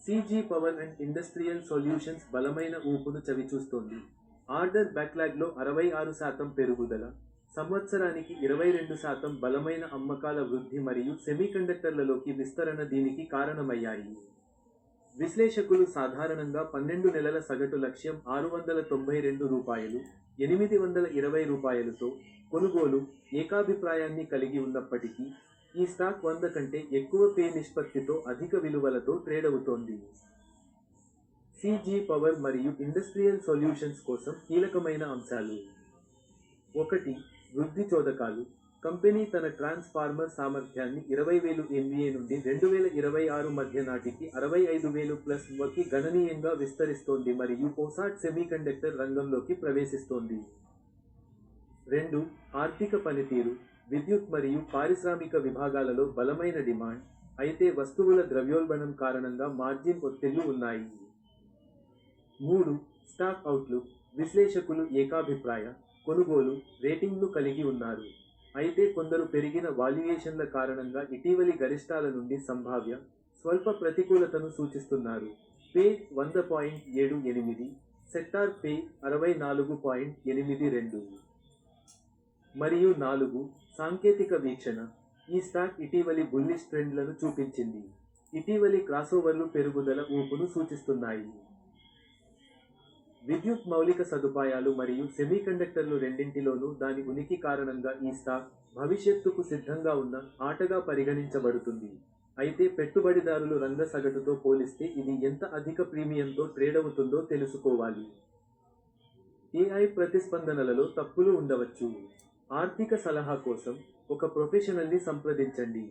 CG power and industrial solutions బలమైన ఊపును చవిచూస్తోంది. Order బ్యాక్లాగ్లో 66% పెరుగుదల, సంవత్సరానికి 22% బలమైన అమ్మకాల వృద్ధి మరియు సెమీకండక్టర్లలోకి విస్తరణ దీనికి కారణమయ్యాయి. విశ్లేషకులు సాధారణంగా 12 నెలల సగటు లక్ష్యం రూ. 692, కొనుగోలు ఏకాభిప్రాయాన్ని కలిగి ఉన్నప్పటికీ, ఈ స్టాక్ 100 కంటే ఎక్కువ పే నిష్పత్తితో అధిక విలువలతో ట్రేడవుతోంది. సీజీ పవర్ మరియు ఇండస్ట్రియల్ సొల్యూషన్స్ కోసం కీలకమైన అంశాలు. 1. వృద్ధి చోదకాలు. కంపెనీ తన ట్రాన్స్ఫార్మర్ సామర్థ్యాన్ని 20,000 MVA నుండి 2026 మధ్య నాటికి 65,000+ కి గణనీయంగా విస్తరిస్తోంది మరియు ఓసాట్ సెమీకండక్టర్ రంగంలోకి ప్రవేశిస్తోంది. 2. ఆర్థిక పనితీరు. విద్యుత్ మరియు పారిశ్రామిక విభాగాలలో బలమైన డిమాండ్, అయితే వస్తువుల ద్రవ్యోల్బణం కారణంగా మార్జిన్ ఒత్తిళ్లు ఉన్నాయి. 3. Stock outlook. విశ్లేషకులు ఏకాభిప్రాయ, కొనుగోలు రేటింగ్ను కలిగి ఉన్నారు, అయితే కొందరు పెరిగిన వాల్యుయేషన్ల కారణంగా ఇటీవలి గరిష్టాల నుండి సంభావ్య, స్వల్ప ప్రతికూలతను సూచిస్తున్నారు. Pay 100.78, sector pay 64.82. మరియు 4. సాంకేతిక వీక్షణ. ఈ స్టాక్ ఇటీవలి బుల్లిష్ ట్రెండ్లను చూపించింది, ఇటీవలి క్రాసోవర్లు పెరుగుదల ఊపును సూచిస్తున్నాయి. విద్యుత్ మౌలిక సదుపాయాలు మరియు సెమీకండక్టర్లు రెండింటిలోనూ దాని ఉనికి కారణంగా ఈ స్టాక్ భవిష్యత్తుకు సిద్ధంగా ఉన్న ఆటగా పరిగణించబడుతుంది, అయితే పెట్టుబడిదారులు రంగ సగటుతో పోలిస్తే ఇది ఎంత అధిక ప్రీమియంతో ట్రేడవుతుందో తెలుసుకోవాలి. ఏఐ ప్రతిస్పందనలలో తప్పులు ఉండవచ్చు. ఆర్థిక సలహా కోసం ఒక ప్రొఫెషనల్ని సంప్రదించండి.